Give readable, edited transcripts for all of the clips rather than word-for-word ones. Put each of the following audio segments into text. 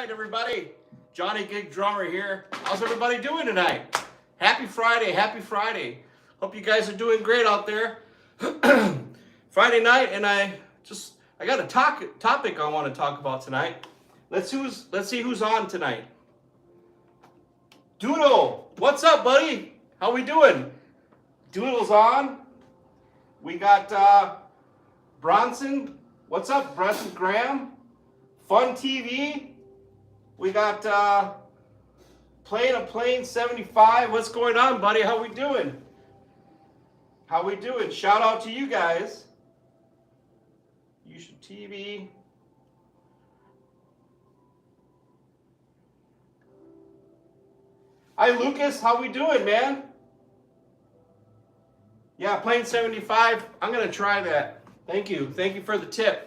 right, everybody. Johnnygigdrummer here. How's everybody doing tonight? Happy Friday, happy Friday. Hope you guys are doing great out there. Friday night, and I got a topic I want to talk about tonight. Let's see who's on tonight. Doodle, what's up, buddy? How we doing? Doodle's on. We got Bronson. What's up, Bronson Graham? Fun TV. We got Playing a Plane 75. What's going on, buddy? How we doing? How we doing? Shout out to you guys. You should TV. Hi, Lucas. How we doing, man? Yeah, Plane 75. I'm going to try that. Thank you. Thank you for the tip.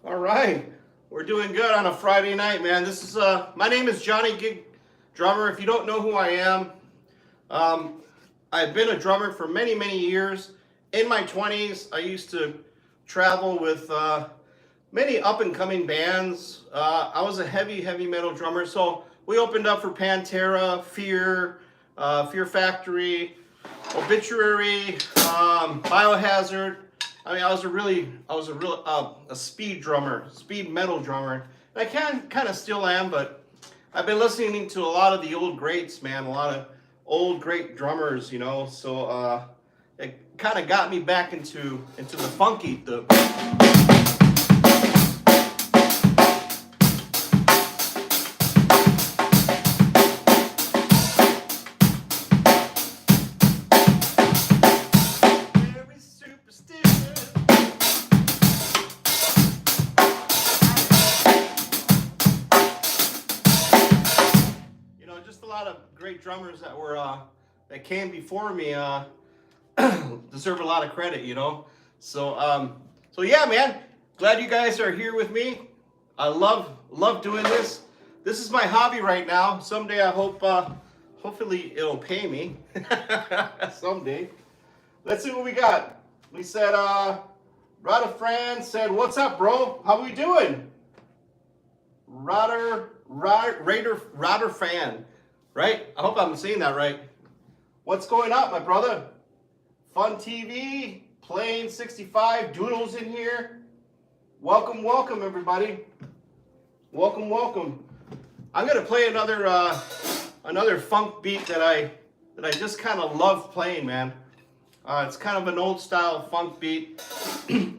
All right. We're doing good on a Friday night, man. This is my name is Johnnygigdrummer. If you don't know who I am, I've been a drummer for many, many years. In my 20s, I used to travel with many up-and-coming bands. I was a heavy metal drummer, so we opened up for Pantera, Fear, Fear Factory, Obituary, Biohazard. I mean, I was a real speed drummer, speed metal drummer. And I kind of still am, but I've been listening to a lot of the old greats, man. A lot of old great drummers, you know. So it kind of got me back into the funky, great drummers that came before me deserve a lot of credit, you know. So so yeah, man, glad you guys are here with me. I love doing this. This is my hobby right now. Someday I hope hopefully it'll pay me. Someday. Let's see what we got. We said Rada Fran said, "What's up, bro? How we doing?" Raider fan. Right? I hope I'm saying that right. What's going on, my brother? Fun TV, Plane 65, Doodles in here. Welcome, welcome, everybody. Welcome, welcome. I'm gonna play another funk beat that I just kind of love playing, man. It's kind of an old style funk beat.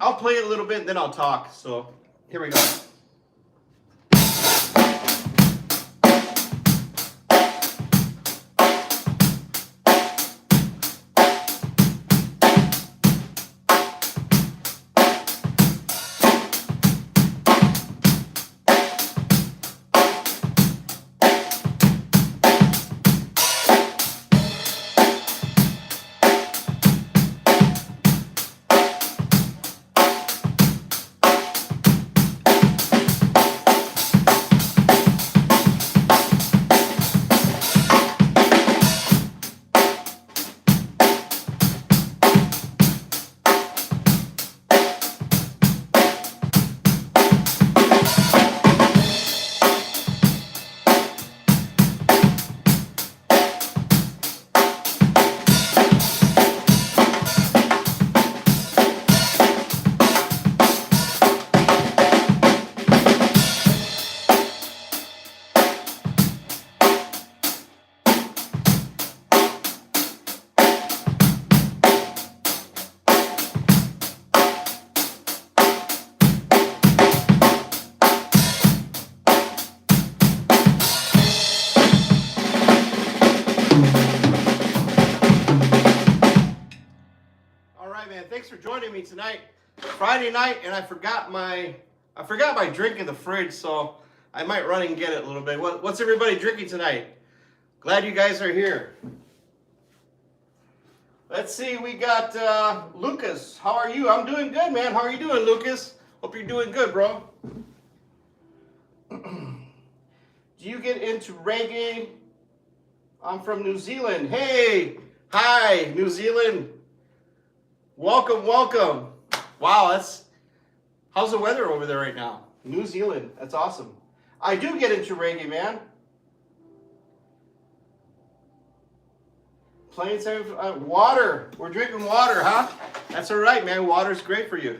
I'll play it a little bit, and then I'll talk. So here we go. Thanks for joining me tonight. Friday night, and I forgot my drink in the fridge, so I might run and get it a little bit. What's everybody drinking tonight? Glad you guys are here. Let's see, we got Lucas. How are you? I'm doing good, man. How are you doing, Lucas? Hope you're doing good, bro. Do you get into reggae? I'm from New Zealand. Hey, hi, New Zealand. Welcome, welcome. Wow, How's the weather over there right now? New Zealand. That's awesome. I do get into reggae, man. Plain water. We're drinking water, huh? That's all right, man. Water's great for you.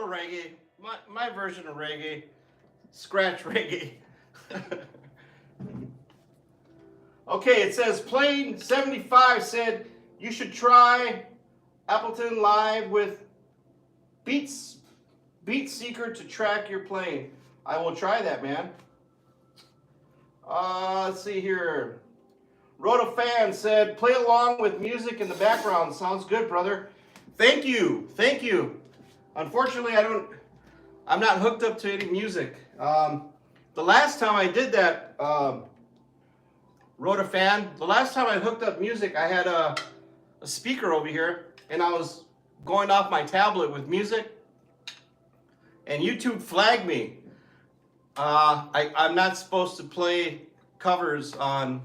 Reggae, my version of reggae, scratch reggae. Okay, it says Plane 75 said you should try Appleton Live with Beat Seeker to track your plane. I will try that, man. Let's see here. Rhoda Fan said play along with music in the background. Sounds good, brother. Thank you. Thank you. Unfortunately, I'm not hooked up to any music. The last time I did that, Rhoda Fan, the last time I hooked up music, I had a speaker over here, and I was going off my tablet with music, and YouTube flagged me. I'm not supposed to play covers on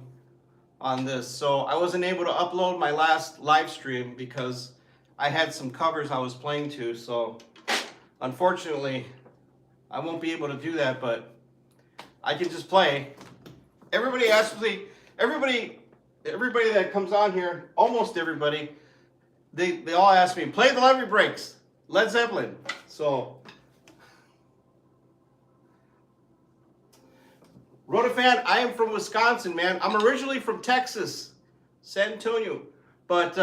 this, so I wasn't able to upload my last live stream because I had some covers I was playing to, so unfortunately I won't be able to do that, but I can just play. Everybody asks me, everybody that comes on here, almost everybody, they all ask me, play the Levee Breaks, Led Zeppelin. So Rhoda Fan, I am from Wisconsin, man. I'm originally from Texas, San Antonio, but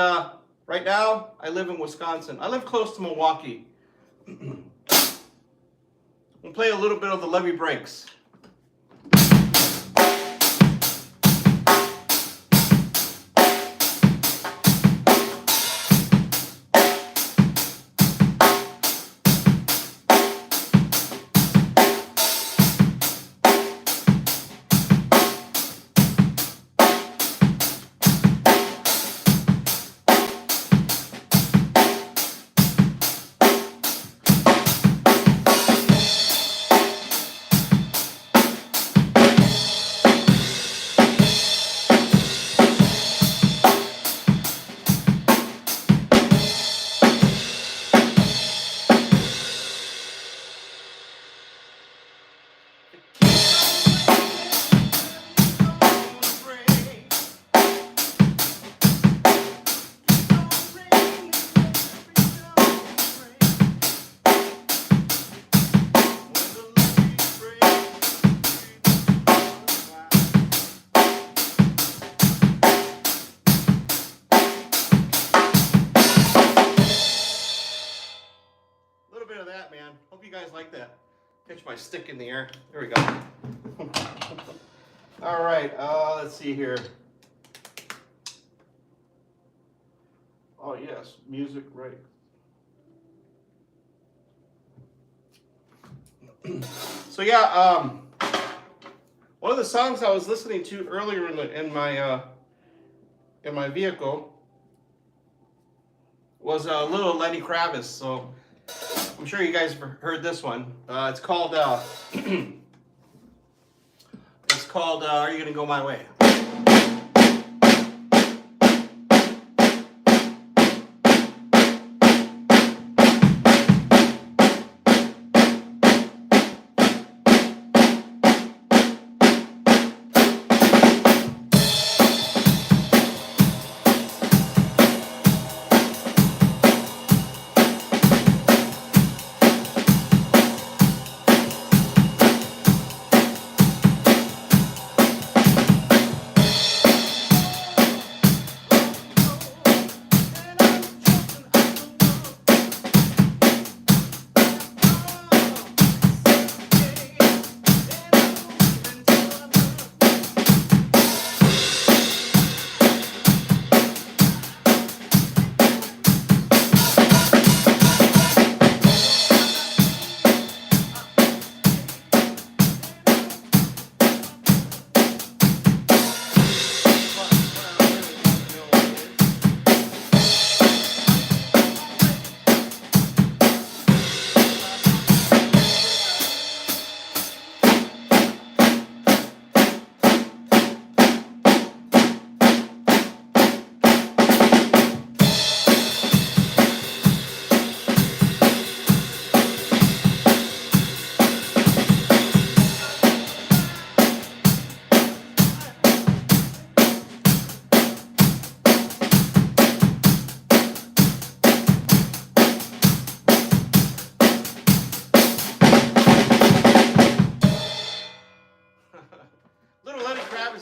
right now, I live in Wisconsin. I live close to Milwaukee. We'll play a little bit of the Levee Breaks. Hope you guys like that. Pitch my stick in the air. There we go. All right, let's see here. Oh yes, music, right. So yeah, one of the songs I was listening to earlier in my vehicle was Little Lenny Kravitz. So I'm sure you guys have heard this one. It's called Are You Gonna Go My Way?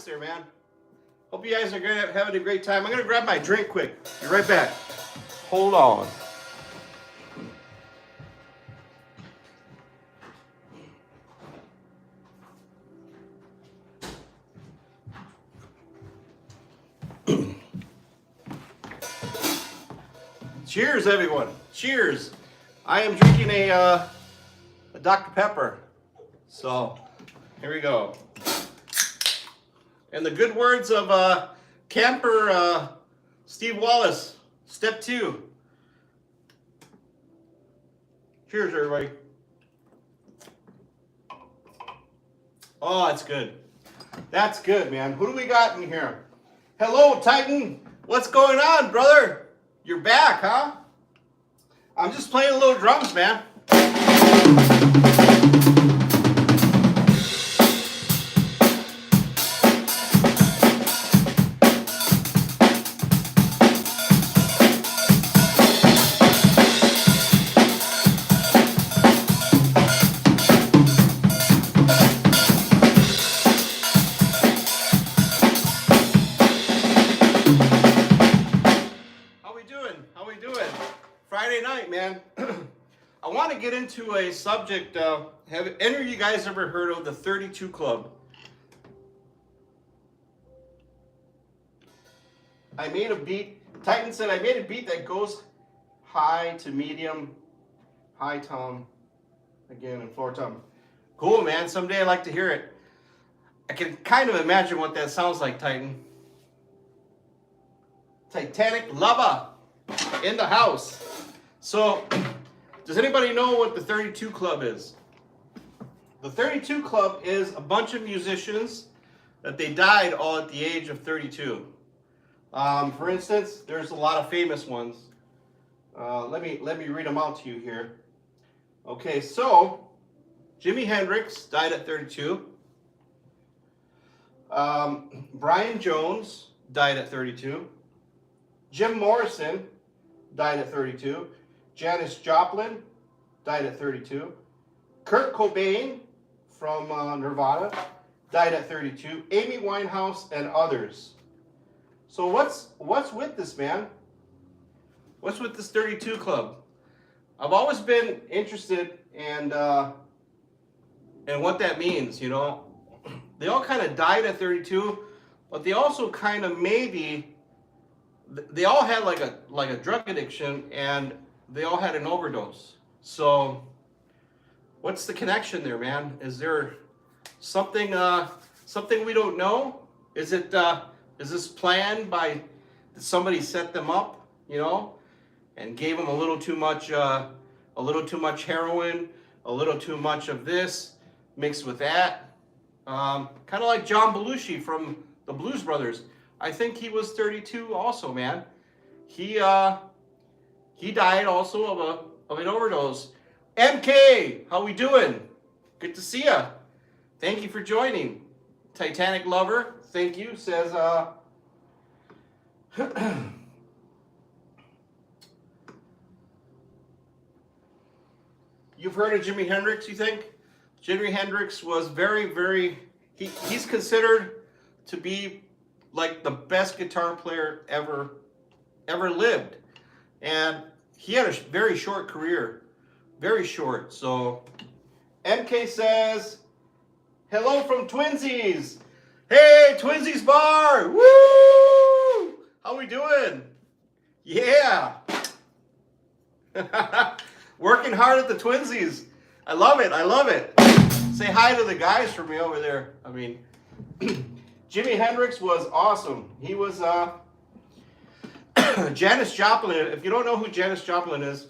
there, man. Hope you guys are having a great time. I'm going to grab my drink quick. Be right back. Hold on. Cheers, everyone. Cheers. I am drinking a Dr. Pepper. So, here we go. And the good words of camper Steve Wallace, step 2. Cheers, everybody. Oh, that's good. That's good, man. Who do we got in here? Hello, Titan. What's going on, brother? You're back, huh? I'm just playing a little drums, man. Friday night, man. I want to get into a subject. Have any of you guys ever heard of the 32 Club? I made a beat. Titan said I made a beat that goes high to medium, high tom, again, and floor tom. Cool, man. Someday I'd like to hear it. I can kind of imagine what that sounds like, Titan. Titanic Lover in the house. So, does anybody know what the 32 Club is? The 32 Club is a bunch of musicians that they died all at the age of 32. For instance, there's a lot of famous ones. Let me read them out to you here. Okay, so Jimi Hendrix died at 32. Brian Jones died at 32. Jim Morrison died at 32. Janis Joplin died at 32. Kurt Cobain from Nirvana died at 32. Amy Winehouse and others. So what's with this, man? What's with this 32 Club? I've always been interested in what that means, you know. They all kind of died at 32, but they also kind of they all had like a drug addiction, and they all had an overdose. So what's the connection there, man? Is there something we don't know? Is this planned by, did somebody set them up, you know, and gave them a little too much heroin, a little too much of this mixed with that? Kind of like John Belushi from the Blues Brothers. I think he was 32 also, man. He died also of an overdose. MK, how we doing? Good to see ya. Thank you for joining. Titanic Lover, thank you, says you've heard of Jimi Hendrix, you think? Jimi Hendrix was he's considered to be like the best guitar player ever lived. And he had a very short career. Very short. So MK says, hello from Twinsies. Hey, Twinsies Bar. Woo! How we doing? Yeah. Working hard at the Twinsies. I love it. I love it. Say hi to the guys for me over there. I mean, Jimi Hendrix was awesome. He was Janis Joplin. If you don't know who Janis Joplin is,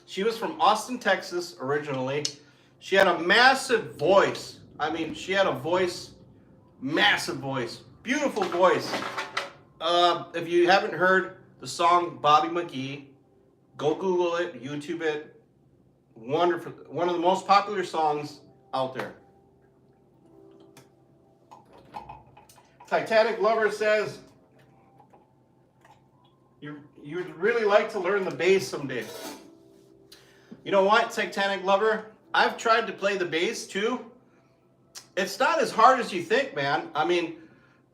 she was from Austin, Texas originally. She had a massive voice. I mean, she had a voice, massive voice, beautiful voice. If you haven't heard the song Bobby McGee, go Google it, YouTube it. Wonderful, one of the most popular songs out there. Titanic Lover says, you'd really like to learn the bass someday. You know what, Titanic Lover? I've tried to play the bass too. It's not as hard as you think, man. I mean,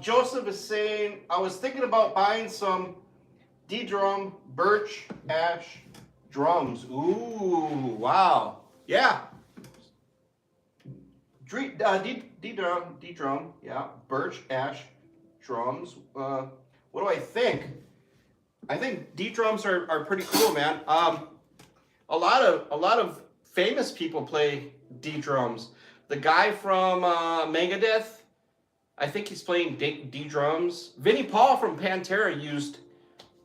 Joseph is saying, I was thinking about buying some D-drum birch ash drums. Ooh, wow. Yeah. D-drum, yeah. Birch ash drums. What do I think? I think D-drums are pretty cool, man. A lot of famous people play D-drums. The guy from Megadeth, I think he's playing D-drums. Vinnie Paul from Pantera used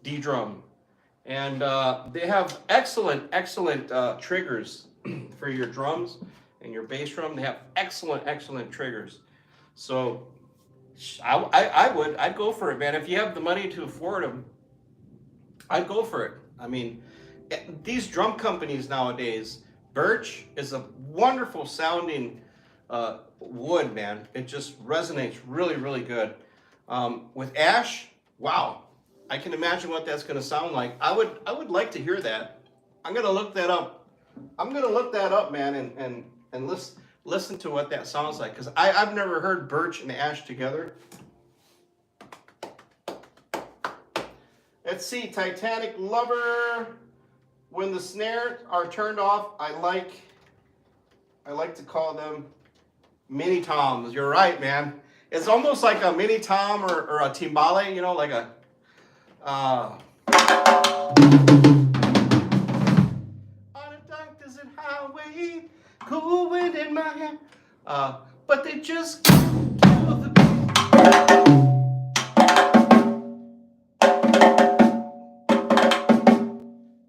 D-drum. And they have excellent triggers for your drums and your bass drum. They have excellent triggers. So I'd go for it, man. If you have the money to afford them, I'd go for it. I mean, these drum companies nowadays, birch is a wonderful sounding wood, man. It just resonates really good. With ash, wow, I can imagine what that's going to sound like. I would like to hear that. I'm going to look that up. I'm going to look that up, man, and listen to what that sounds like, because I've never heard birch and ash together. Let's see, Titanic Lover. When the snares are turned off, I like to call them mini toms. You're right, man. It's almost like a mini tom or a timbale, you know, like a on a dark desert highway, cool wind in my hair. But they just kill the beat.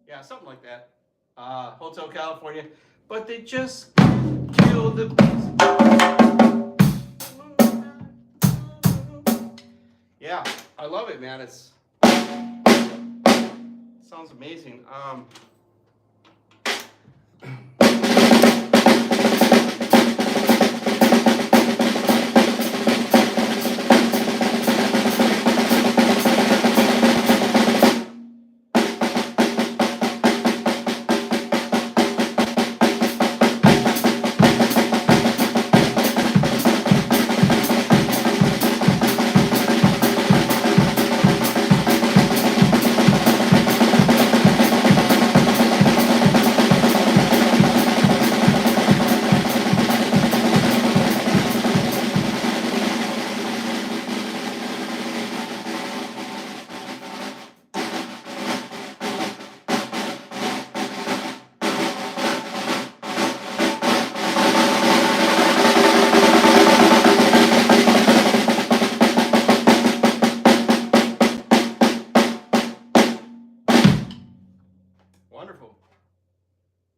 Yeah, something like that. Hotel California. But they just kill the beats. Yeah, I love it, man. It sounds amazing.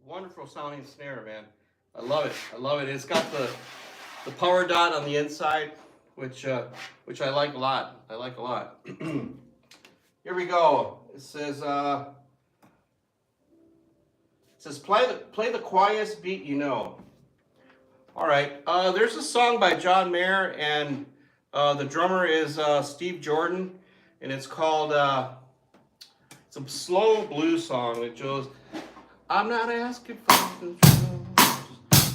Wonderful sounding snare, man. I love it. I love it. It's got the power dot on the inside, which I like a lot. I like a lot. Here we go. It says play the quietest beat you know. All right. There's a song by John Mayer, and the drummer is Steve Jordan, and it's called it's a slow blues song. It goes, I'm not asking for control,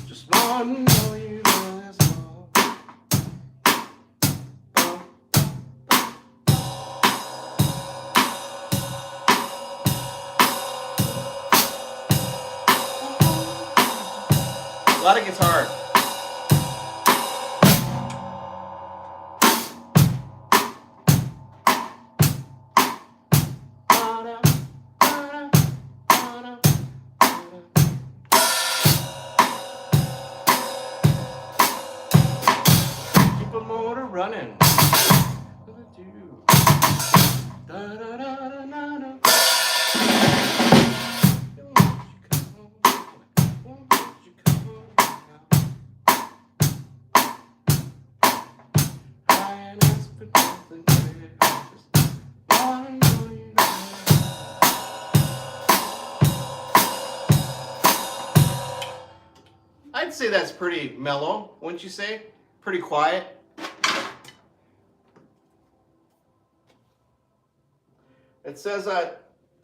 just want to know you know that's all. A lot of guitar. Running. I'd say that's pretty mellow, wouldn't you say? Pretty quiet. It says,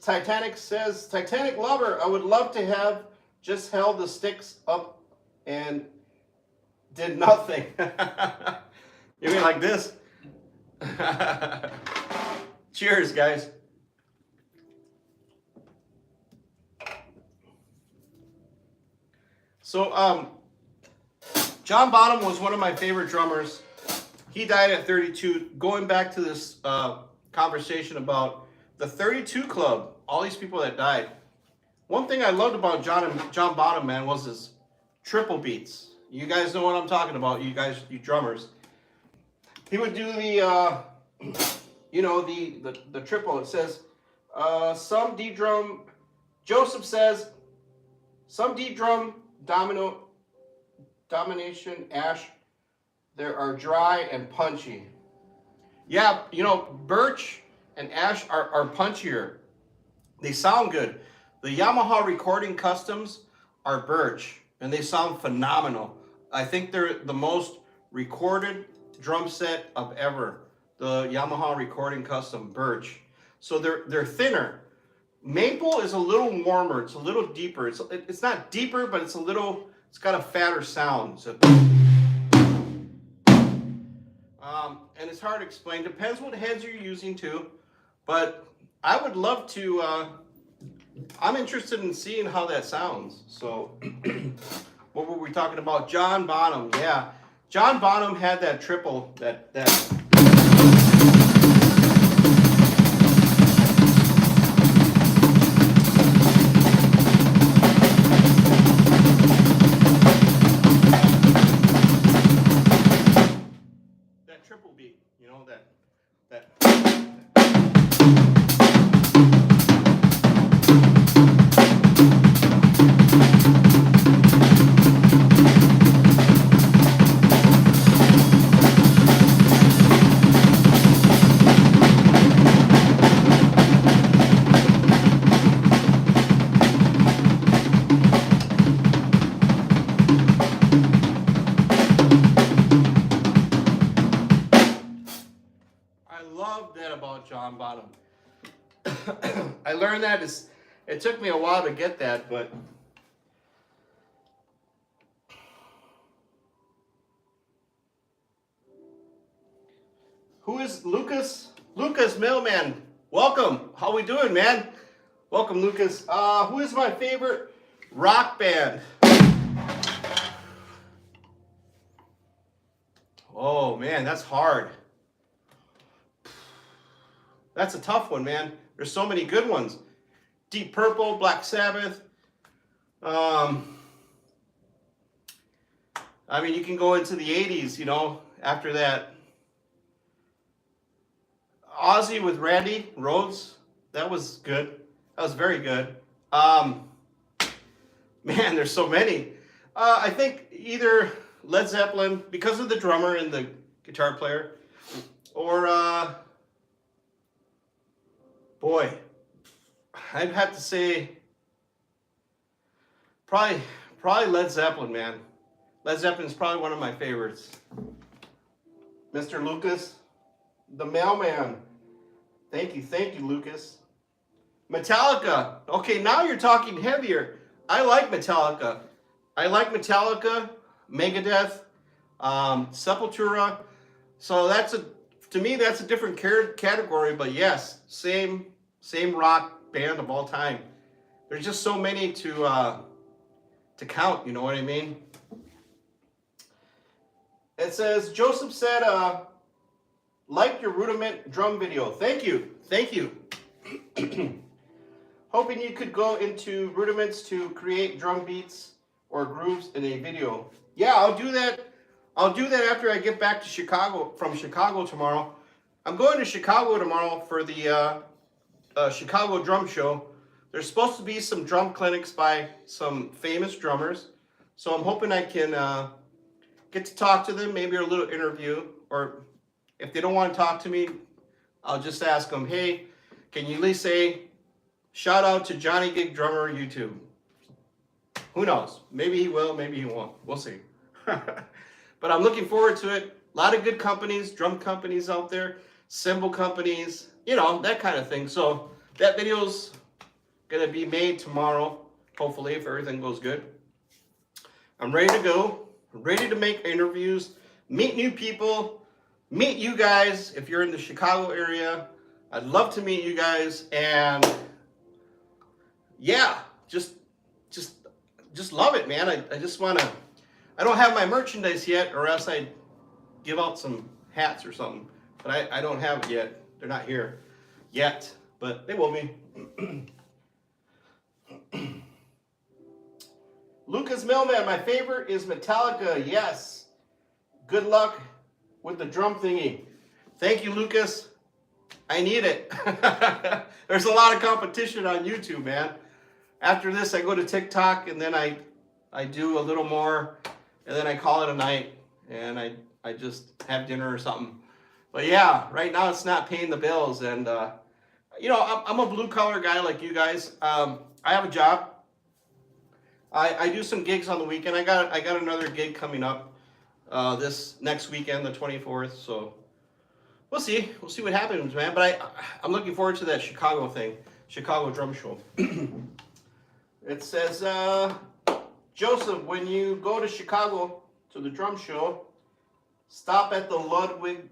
Titanic Lover, I would love to have just held the sticks up and did nothing. You mean like this? Cheers, guys. So, John Bonham was one of my favorite drummers. He died at 32. Going back to this conversation about the 32 Club, all these people that died. One thing I loved about John Bonham, man, was his triple beats. You guys know what I'm talking about, you drummers. He would do the, the triple. It says, some D drum, Joseph says, some D drum domination, ash, there are dry and punchy. Yeah, birch and ash are punchier. They sound good. The Yamaha Recording Customs are birch, and they sound phenomenal. I think they're the most recorded drum set of ever. The Yamaha Recording Custom birch. So they're thinner. Maple is a little warmer. It's a little deeper. It's not deeper, but it's got a fatter sound. So, and it's hard to explain. Depends what heads you're using too. But I would love to. I'm interested in seeing how that sounds. So, what were we talking about? John Bonham. Yeah, John Bonham had that triple. That. Triple beat, that. About John Bonham. I learned that it took me a while to get that, but who is Lucas? Lucas Mailman. Welcome. How we doing, man? Welcome, Lucas. Who is my favorite rock band? Oh man, that's hard. That's a tough one, man. There's so many good ones. Deep Purple, Black Sabbath. I mean, you can go into the 80s, after that. Ozzy with Randy Rhoads. That was good. That was very good. Man, there's so many. I think either Led Zeppelin, because of the drummer and the guitar player, or... boy, I'd have to say probably Led Zeppelin, man. Led Zeppelin is probably one of my favorites. Mr. Lucas, the mailman. Thank you, Lucas. Metallica. Okay, now you're talking heavier. I like Metallica. Megadeth, Sepultura. So to me, that's a different category, but yes, same rock band of all time. There's just so many to count, you know what I mean? It says, Joseph said, like your Rudiment drum video. Thank you. Hoping you could go into Rudiments to create drum beats or grooves in a video. Yeah, I'll do that. I'll do that after I get back to from Chicago tomorrow. I'm going to Chicago tomorrow for the Chicago Drum Show. There's supposed to be some drum clinics by some famous drummers. So I'm hoping I can get to talk to them, maybe a little interview. Or if they don't want to talk to me, I'll just ask them, hey, can you at least say, shout out to Johnnygigdrummer YouTube. Who knows? Maybe he will, maybe he won't. We'll see. But I'm looking forward to it. A lot of good companies, drum companies out there, cymbal companies, that kind of thing. So that video's going to be made tomorrow, hopefully, if everything goes good. I'm ready to go. I'm ready to make interviews, meet new people, meet you guys if you're in the Chicago area. I'd love to meet you guys, and yeah, just love it, man. I just want to. I don't have my merchandise yet, or else I'd give out some hats or something. But I don't have it yet. They're not here yet, but they will be. Lucas Millman, my favorite is Metallica. Yes. Good luck with the drum thingy. Thank you, Lucas. I need it. There's a lot of competition on YouTube, man. After this, I go to TikTok, and then I do a little more, and then I call it a night, and I just have dinner or something. But yeah, right now it's not paying the bills, and you know, I'm a blue collar guy like you guys. I have a job. I do some gigs on the weekend. I got another gig coming up this next weekend, the 24th. So we'll see what happens, man. But I'm looking forward to that Chicago thing, Chicago Drum Show. It says, Joseph, when you go to Chicago to the drum show, stop at the Ludwig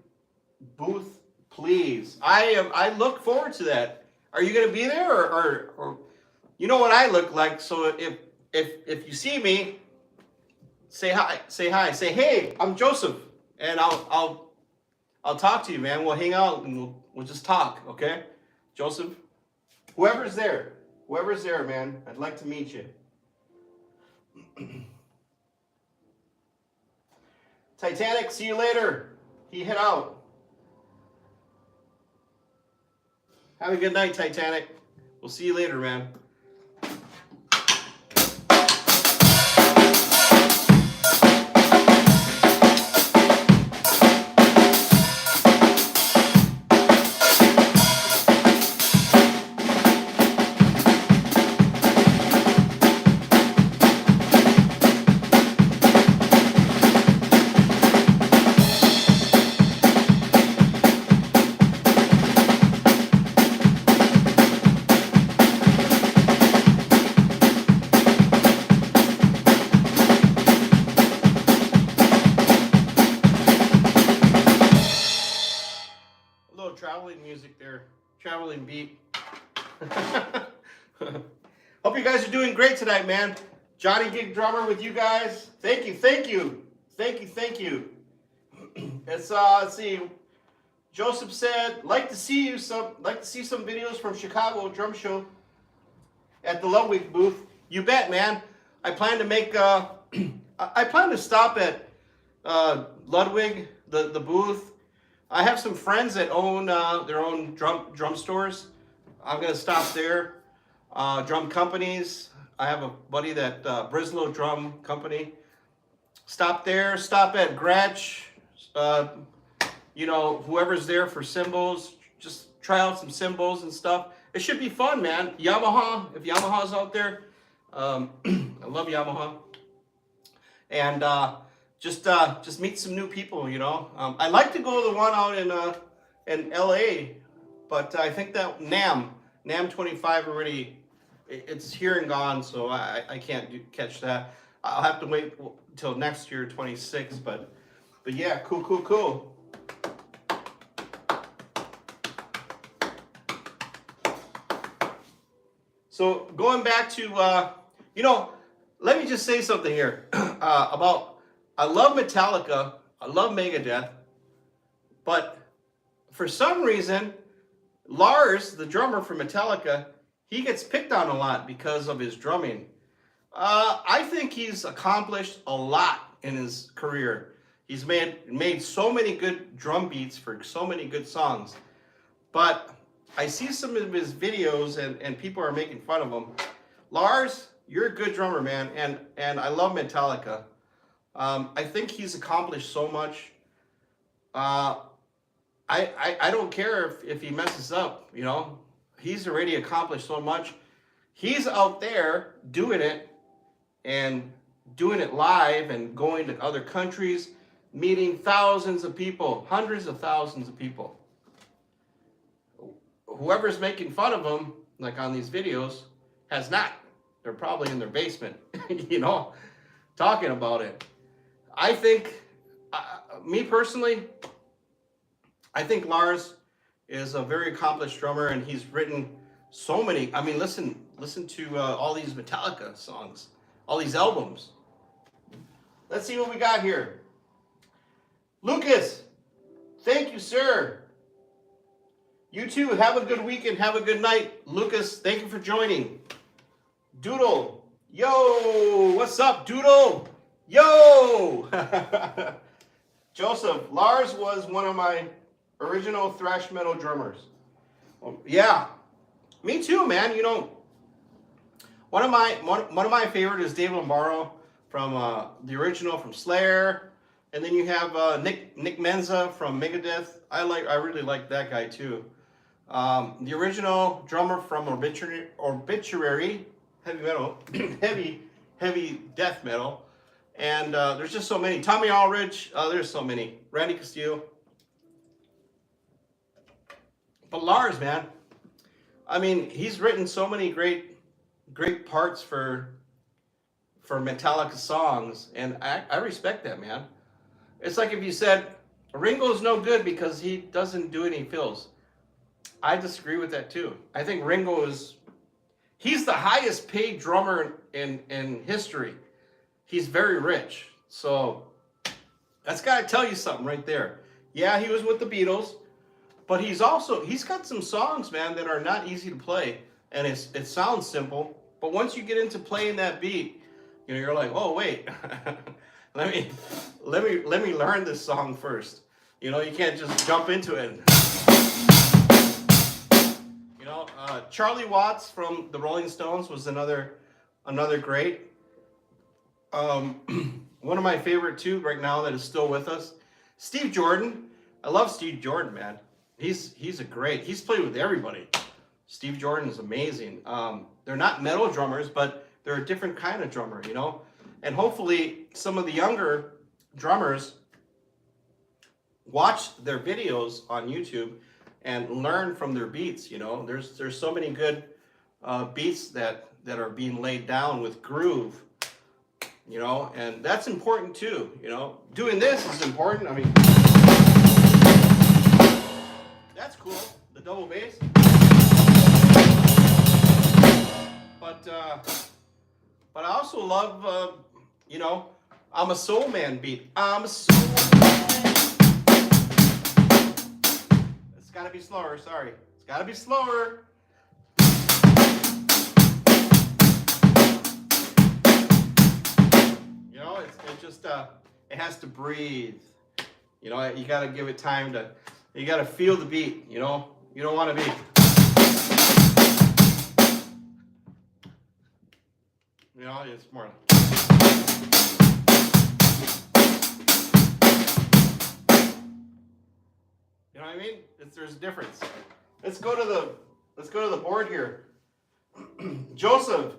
booth, please. I look forward to that. Are you going to be there, or you know what I look like? So if you see me, say hi, say hey, I'm Joseph, and I'll talk to you, man. We'll hang out and we'll just talk, okay? Joseph, whoever's there, man, I'd like to meet you. Titanic, see you later. He hit out. Have a good night, Titanic. We'll see you later, man. Traveling music there, traveling beat. Hope you guys are doing great tonight, man. Johnnygigdrummer with you guys. Thank you. It's let's see. Joseph said, like to see some videos from Chicago Drum Show at the Ludwig booth. You bet, man. I plan to make I plan to stop at Ludwig, the booth. I have some friends that own their own drum stores. I'm gonna stop there. Drum companies. I have a buddy that Brislow Drum Company. Stop there. Stop at Gretsch. You know, whoever's there for cymbals, just try out some cymbals and stuff. It should be fun, man. Yamaha, if Yamaha's out there, I love Yamaha. And just meet some new people, you know. I like to go to the one out in LA, but I think that NAM 25 already, it's here and gone, so I can't catch that. I'll have to wait until next year, 26, but yeah, cool. So going back to, you know, let me just say something here about, I love Metallica, I love Megadeth, but for some reason, Lars, the drummer for Metallica, he gets picked on a lot because of his drumming. I think he's accomplished a lot in his career. He's made so many good drum beats for so many good songs, but I see some of his videos and people are making fun of him. Lars, you're a good drummer, man, and I love Metallica. I think he's accomplished so much. I don't care if he messes up, you know. He's already accomplished so much. He's out there doing it and doing it live and going to other countries, meeting thousands of people, hundreds of thousands of people. Whoever's making fun of him, like on these videos, has not. They're probably in their basement, you know, talking about it. I think, me personally, I think Lars is a very accomplished drummer, and he's written so many. I mean, listen to all these Metallica songs, all these albums. Let's see what we got here. Lucas, thank you, sir. You too. Have a good weekend. Have a good night. Lucas, thank you for joining. Doodle, yo, what's up, Doodle? Yo! Joseph, Lars was one of my original thrash metal drummers. Yeah, me too, man. You know, one of my favorite is Dave Lombardo from the original from Slayer, and then you have Nick Menza from Megadeth. I really like that guy too. The original drummer from Obituary, heavy metal, heavy death metal, and there's just so many. Tommy Aldridge, there's so many. Randy Castillo. But Lars, man, I mean, he's written so many great parts for Metallica songs, and I respect that, man. It's like if you said Ringo's no good because he doesn't do any fills. I disagree with that too. I think he's the highest paid drummer in history. He's very rich. So that's gotta tell you something right there. Yeah, he was with the Beatles, but he's got some songs, man, that are not easy to play. And it sounds simple, but once you get into playing that beat, you know, you're like, oh wait, let me learn this song first. You know, you can't just jump into it. You know, Charlie Watts from the Rolling Stones was another great. One of my favorite too right now that is still with us, Steve Jordan. I love Steve Jordan, man. He's played with everybody. Steve Jordan is amazing. They're not metal drummers, but they're a different kind of drummer, you know. And hopefully some of the younger drummers watch their videos on YouTube and learn from their beats. You know, there's so many good beats that are being laid down with groove. You know, and that's important too. You know, doing this is important. I mean, that's cool. The double bass. But I also love, you know, I'm a soul man beat. I'm a soul man. It's got to be slower. Sorry, it's got to be slower. You know, it just it has to breathe. You know, you got to give it time to. You got to feel the beat. You know, you don't want to be. You know, it's more. You know what I mean? There's a difference. Let's go to the board here. Joseph,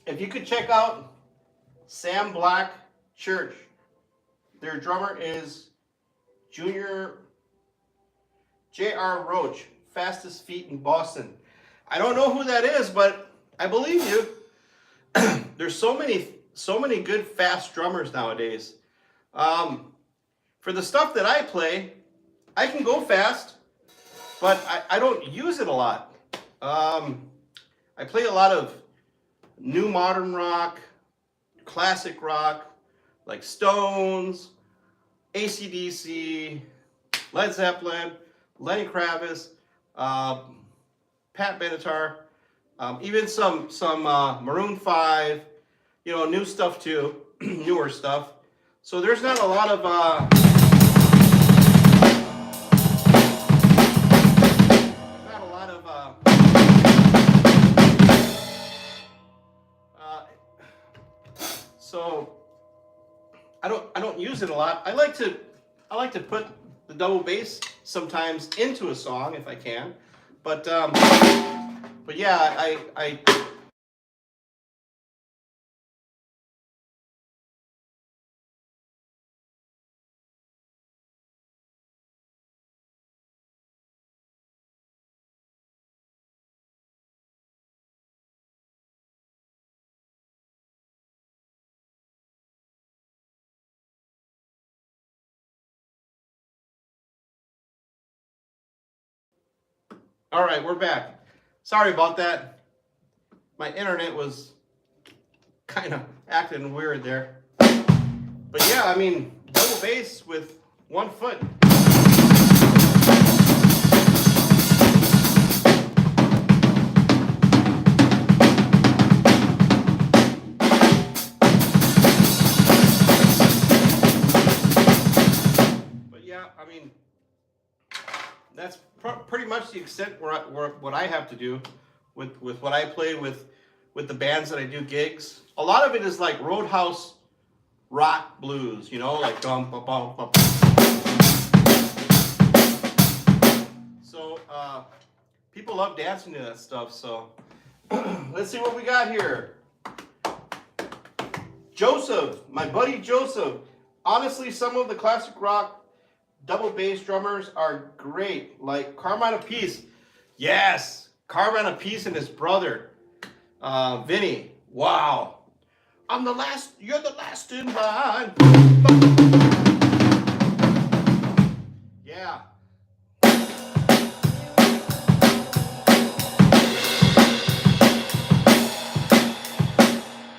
if you could check out Sam Black Church. Their drummer is Junior J.R. Roach, fastest feet in Boston. I don't know who that is, but I believe you. There's so many good fast drummers nowadays. For the stuff that I play, I can go fast, but I don't use it a lot. I play a lot of new modern rock, classic rock, like Stones, AC/DC, Led Zeppelin, Lenny Kravitz, Pat Benatar, even some Maroon 5, you know, new stuff too, newer stuff. So there's not a lot of so I don't use it a lot. I like to put the double bass sometimes into a song if I can, but yeah, I All right, we're back. Sorry about that. My internet was kind of acting weird there. But yeah, I mean, double bass with 1 foot. But yeah, I mean, that's pretty much the extent what I have to do with what I play with the bands that I do gigs. A lot of it is like roadhouse rock blues, you know, like dum bum bum bum. So people love dancing to that stuff. So let's see what we got here. Joseph, my buddy Joseph. Honestly, some of the classic rock double bass drummers are great, like Carmine Appice. Yes, Carmine Appice and his brother, Vinny. Wow. I'm the last, you're the last in line. Yeah.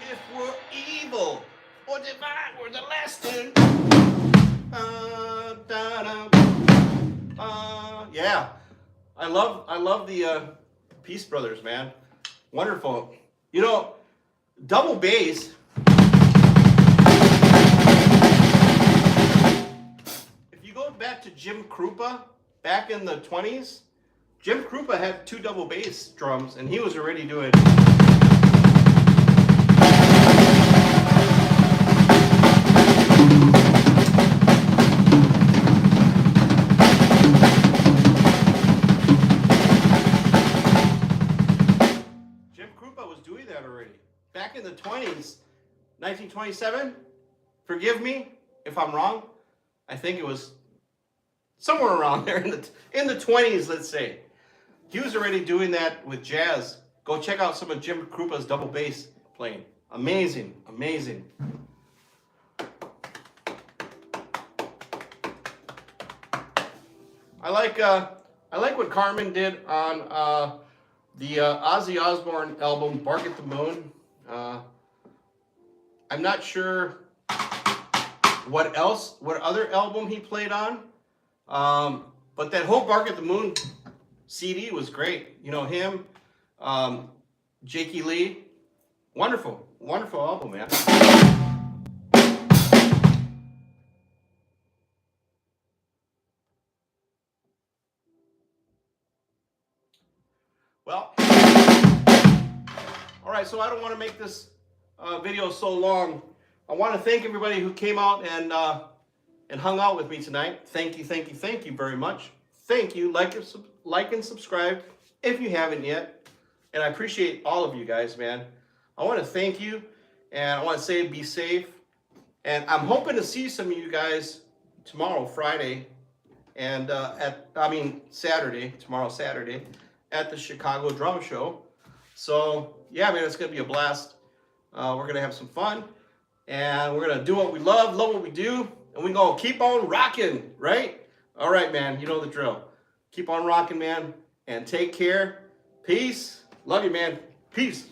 If we're evil or divine, we're the last in. Yeah. I love the Peace Brothers, man. Wonderful. You know, double bass. If you go back to Jim Krupa, back in the 20s, Jim Krupa had 2 double bass drums, and he was already doing. Jim Krupa was doing that already. Back in the 20s, 1927, forgive me if I'm wrong, I think it was somewhere around there in the 20s, let's say. He was already doing that with jazz. Go check out some of Jim Krupa's double bass playing. Amazing, amazing. I like what Carmen did on the Ozzy Osbourne album, Bark at the Moon. I'm not sure what other album he played on. But that whole Bark at the Moon CD was great. You know, him, Jakey Lee. Wonderful, wonderful album, man. Well, all right, so I don't want to make this video so long. I want to thank everybody who came out and hung out with me tonight. Thank you, thank you, thank you very much. Thank you. Like and subscribe if you haven't yet. And I appreciate all of you guys, man. I want to thank you, and I want to say be safe. And I'm hoping to see some of you guys tomorrow, Friday, and Saturday, tomorrow, Saturday, at the Chicago Drum Show. So, yeah, man, it's going to be a blast. We're going to have some fun, and we're going to do what we love what we do, and we're going to keep on rocking, right? All right, man, you know the drill. Keep on rocking, man, and take care. Peace. Love you, man. Peace.